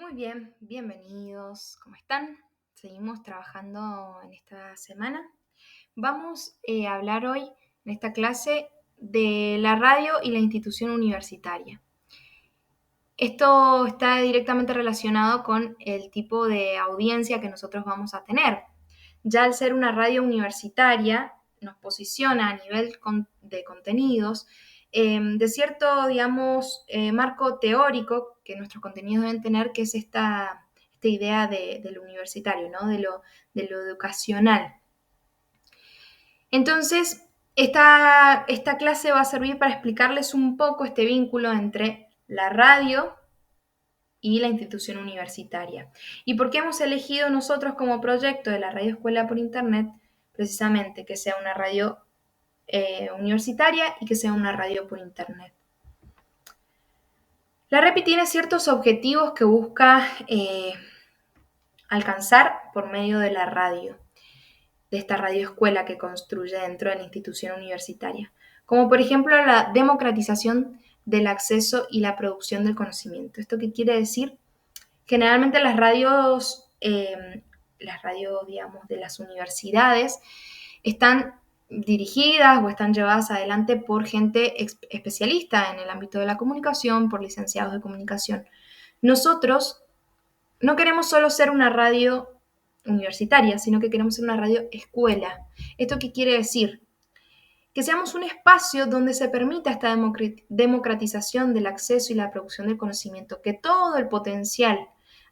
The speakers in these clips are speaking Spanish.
Muy bien, bienvenidos. ¿Cómo están? Seguimos trabajando en esta semana. Vamos a hablar hoy en esta clase de la radio y la institución universitaria. Esto está directamente relacionado con el tipo de audiencia que nosotros vamos a tener. Ya al ser una radio universitaria, nos posiciona a nivel de contenidos de cierto, digamos, marco teórico que nuestros contenidos deben tener, que es esta idea de lo universitario, ¿no? de lo educacional. Entonces, esta clase va a servir para explicarles un poco este vínculo entre la radio y la institución universitaria. ¿Y por qué hemos elegido nosotros como proyecto de la Radio Escuela por Internet precisamente que sea una radio universitaria y que sea una radio por Internet? La REPI tiene ciertos objetivos que busca alcanzar por medio de la radio, de esta radio escuela que construye dentro de la institución universitaria, como por ejemplo la democratización del acceso y la producción del conocimiento. ¿Esto qué quiere decir? Generalmente las radios, digamos, de las universidades están dirigidas o están llevadas adelante por gente especialista en el ámbito de la comunicación, por licenciados de comunicación. Nosotros no queremos solo ser una radio universitaria, sino que queremos ser una radio escuela. ¿Esto qué quiere decir? Que seamos un espacio donde se permita esta democratización del acceso y la producción del conocimiento, que todo el potencial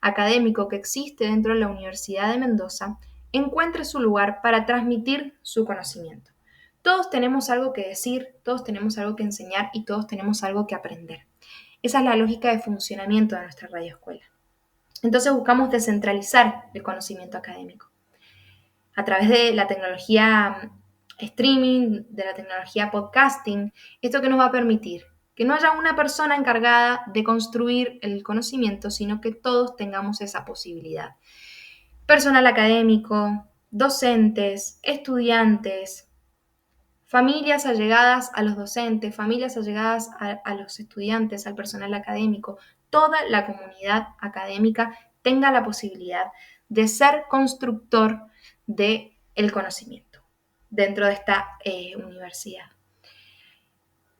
académico que existe dentro de la Universidad de Mendoza encuentre su lugar para transmitir su conocimiento. Todos tenemos algo que decir, todos tenemos algo que enseñar y todos tenemos algo que aprender. Esa es la lógica de funcionamiento de nuestra radioescuela. Entonces buscamos descentralizar el conocimiento académico a través de la tecnología streaming, de la tecnología podcasting. ¿Esto que nos va a permitir? Que no haya una persona encargada de construir el conocimiento, sino que todos tengamos esa posibilidad. Personal académico, docentes, estudiantes, familias allegadas a los docentes, familias allegadas a los estudiantes, al personal académico, toda la comunidad académica tenga la posibilidad de ser constructor del conocimiento dentro de esta universidad.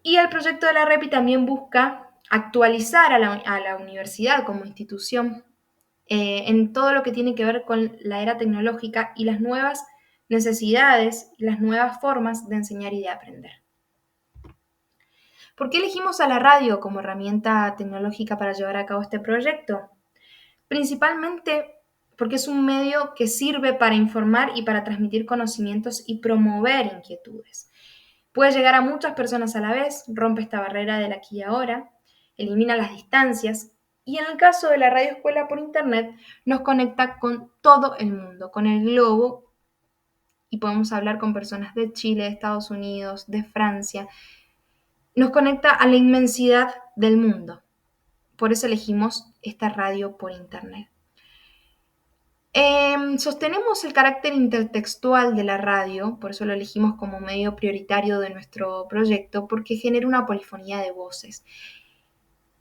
Y el proyecto de la REPI también busca actualizar a la universidad como institución en todo lo que tiene que ver con la era tecnológica y las nuevas necesidades y las nuevas formas de enseñar y de aprender. ¿Por qué elegimos a la radio como herramienta tecnológica para llevar a cabo este proyecto? Principalmente porque es un medio que sirve para informar y para transmitir conocimientos y promover inquietudes. Puede llegar a muchas personas a la vez, rompe esta barrera del aquí y ahora, elimina las distancias y en el caso de la radio escuela por internet nos conecta con todo el mundo, con el globo, y podemos hablar con personas de Chile, de Estados Unidos, de Francia. Nos conecta a la inmensidad del mundo. Por eso elegimos esta radio por internet. Sostenemos el carácter intertextual de la radio, por eso lo elegimos como medio prioritario de nuestro proyecto, porque genera una polifonía de voces.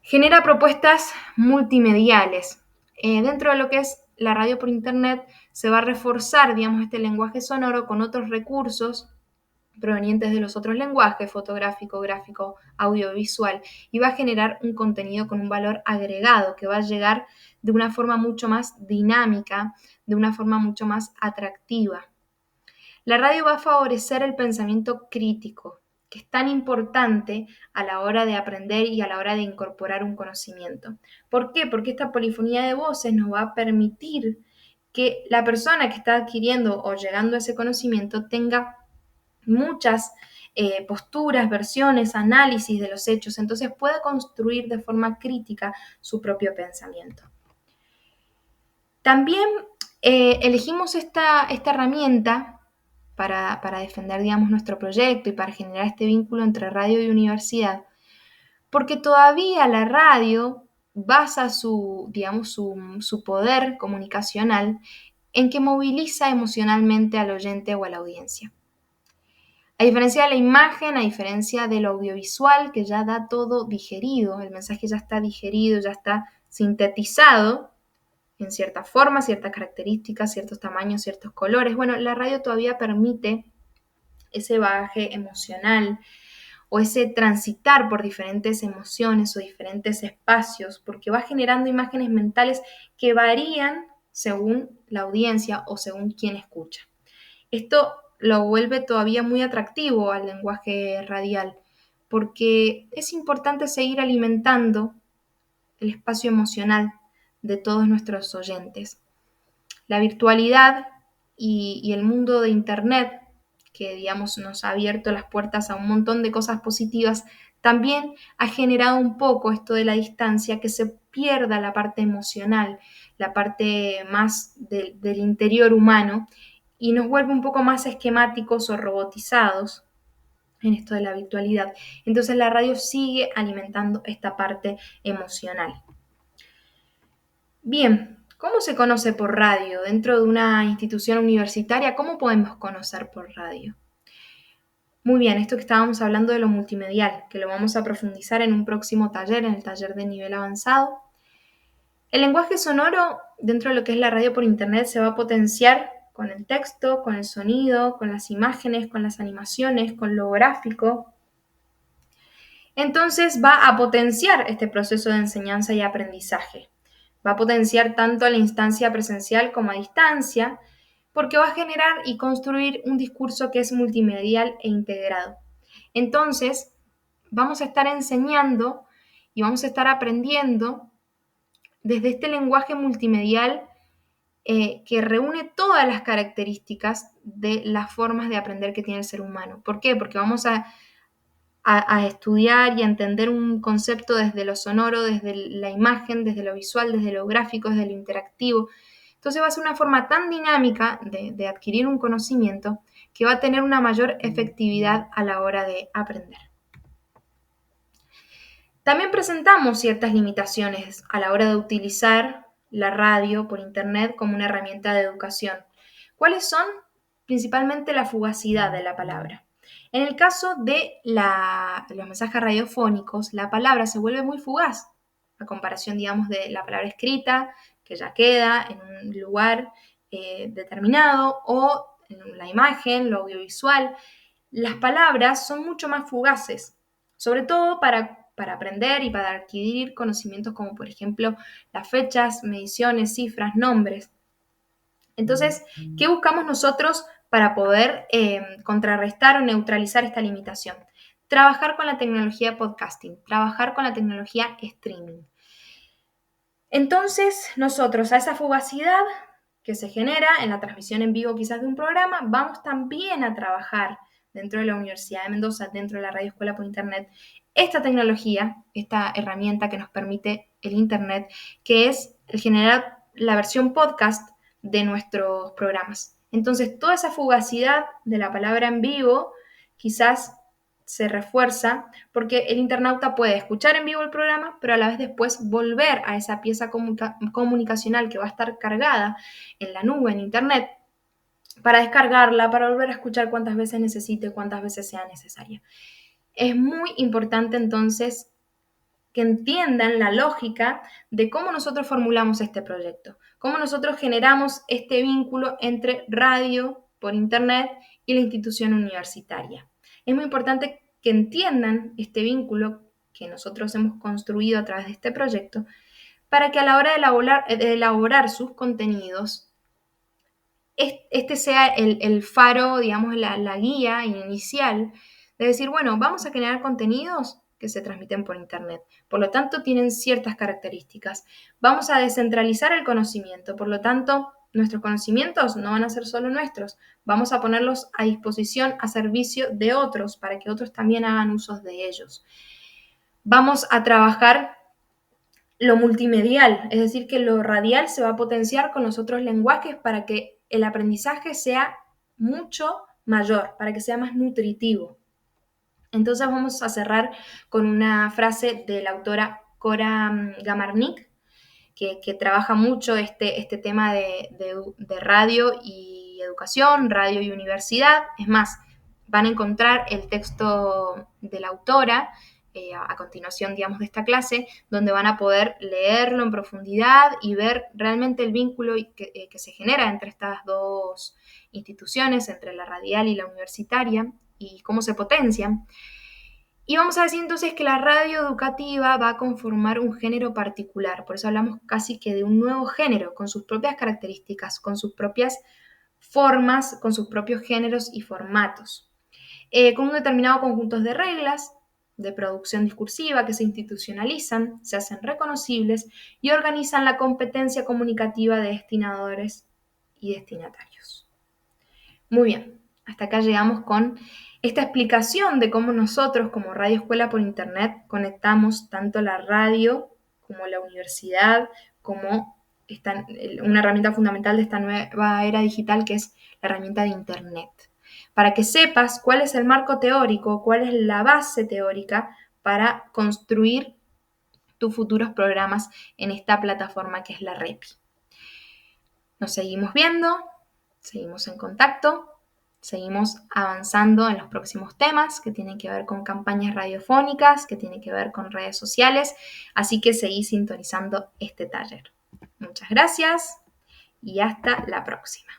Genera propuestas multimediales. Dentro de lo que es la radio por internet se va a reforzar, digamos, este lenguaje sonoro con otros recursos provenientes de los otros lenguajes, fotográfico, gráfico, audiovisual, y va a generar un contenido con un valor agregado que va a llegar de una forma mucho más dinámica, de una forma mucho más atractiva. La radio va a favorecer el pensamiento crítico, que es tan importante a la hora de aprender y a la hora de incorporar un conocimiento. ¿Por qué? Porque esta polifonía de voces nos va a permitir que la persona que está adquiriendo o llegando a ese conocimiento tenga muchas posturas, versiones, análisis de los hechos, entonces puede construir de forma crítica su propio pensamiento. También elegimos esta herramienta para defender, digamos, nuestro proyecto y para generar este vínculo entre radio y universidad, porque todavía la radio basa su poder comunicacional en que moviliza emocionalmente al oyente o a la audiencia. A diferencia de la imagen, a diferencia del audiovisual, que ya da todo digerido, el mensaje ya está digerido, ya está sintetizado, en ciertas formas, ciertas características, ciertos tamaños, ciertos colores. Bueno, la radio todavía permite ese bagaje emocional o ese transitar por diferentes emociones o diferentes espacios, porque va generando imágenes mentales que varían según la audiencia o según quien escucha. Esto lo vuelve todavía muy atractivo al lenguaje radial, porque es importante seguir alimentando el espacio emocional de todos nuestros oyentes. La virtualidad y el mundo de Internet, que digamos nos ha abierto las puertas a un montón de cosas positivas, también ha generado un poco esto de la distancia, que se pierda la parte emocional, la parte más del interior humano, y nos vuelve un poco más esquemáticos o robotizados en esto de la virtualidad. Entonces la radio sigue alimentando esta parte emocional. Bien, ¿cómo se conoce por radio? Dentro de una institución universitaria, ¿cómo podemos conocer por radio? Muy bien, esto que estábamos hablando de lo multimedial, que lo vamos a profundizar en un próximo taller, en el taller de nivel avanzado. El lenguaje sonoro dentro de lo que es la radio por internet se va a potenciar con el texto, con el sonido, con las imágenes, con las animaciones, con lo gráfico. Entonces va a potenciar este proceso de enseñanza y aprendizaje. Va a potenciar tanto a la instancia presencial como a distancia, porque va a generar y construir un discurso que es multimedial e integrado. Entonces, vamos a estar enseñando y vamos a estar aprendiendo desde este lenguaje multimedial que reúne todas las características de las formas de aprender que tiene el ser humano. ¿Por qué? Porque vamos a estudiar y a entender un concepto desde lo sonoro, desde la imagen, desde lo visual, desde lo gráfico, desde lo interactivo. Entonces va a ser una forma tan dinámica de adquirir un conocimiento que va a tener una mayor efectividad a la hora de aprender. También presentamos ciertas limitaciones a la hora de utilizar la radio por internet como una herramienta de educación. ¿Cuáles son? Principalmente la fugacidad de la palabra. En el caso de los mensajes radiofónicos, la palabra se vuelve muy fugaz, a comparación, digamos, de la palabra escrita, que ya queda en un lugar determinado, o en la imagen, lo audiovisual. Las palabras son mucho más fugaces, sobre todo para aprender y para adquirir conocimientos como, por ejemplo, las fechas, mediciones, cifras, nombres. Entonces, ¿qué buscamos nosotros para poder contrarrestar o neutralizar esta limitación? Trabajar con la tecnología podcasting, trabajar con la tecnología streaming. Entonces, nosotros a esa fugacidad que se genera en la transmisión en vivo quizás de un programa, vamos también a trabajar dentro de la Universidad de Mendoza, dentro de la Radio Escuela por Internet, esta tecnología, esta herramienta que nos permite el Internet, que es el generar la versión podcast de nuestros programas. Entonces, toda esa fugacidad de la palabra en vivo quizás se refuerza porque el internauta puede escuchar en vivo el programa, pero a la vez después volver a esa pieza comunicacional que va a estar cargada en la nube, en internet, para descargarla, para volver a escuchar cuantas veces necesite, cuantas veces sea necesaria. Es muy importante entonces que entiendan la lógica de cómo nosotros formulamos este proyecto, cómo nosotros generamos este vínculo entre radio por internet y la institución universitaria. Es muy importante que entiendan este vínculo que nosotros hemos construido a través de este proyecto para que a la hora de elaborar sus contenidos, este sea el faro, digamos, la guía inicial de decir, bueno, vamos a generar contenidos que se transmiten por internet. Por lo tanto, tienen ciertas características. Vamos a descentralizar el conocimiento. Por lo tanto, nuestros conocimientos no van a ser solo nuestros. Vamos a ponerlos a disposición, a servicio de otros, para que otros también hagan usos de ellos. Vamos a trabajar lo multimedial, es decir, que lo radial se va a potenciar con los otros lenguajes para que el aprendizaje sea mucho mayor, para que sea más nutritivo. Entonces vamos a cerrar con una frase de la autora Cora Gamarnik, que trabaja mucho este tema de radio y educación, radio y universidad. Es más, van a encontrar el texto de la autora a continuación, digamos, de esta clase, donde van a poder leerlo en profundidad y ver realmente el vínculo que se genera entre estas dos instituciones, entre la radial y la universitaria, y cómo se potencian. Y vamos a decir entonces que la radio educativa va a conformar un género particular, por eso hablamos casi que de un nuevo género, con sus propias características, con sus propias formas, con sus propios géneros y formatos, con un determinado conjunto de reglas de producción discursiva que se institucionalizan, se hacen reconocibles y organizan la competencia comunicativa de destinadores y destinatarios. Muy bien, hasta acá llegamos con esta explicación de cómo nosotros como Radio Escuela por Internet conectamos tanto la radio como la universidad, como una herramienta fundamental de esta nueva era digital que es la herramienta de Internet. Para que sepas cuál es el marco teórico, cuál es la base teórica para construir tus futuros programas en esta plataforma que es la REPI. Nos seguimos viendo, seguimos en contacto. Seguimos avanzando en los próximos temas que tienen que ver con campañas radiofónicas, que tienen que ver con redes sociales, así que seguí sintonizando este taller. Muchas gracias y hasta la próxima.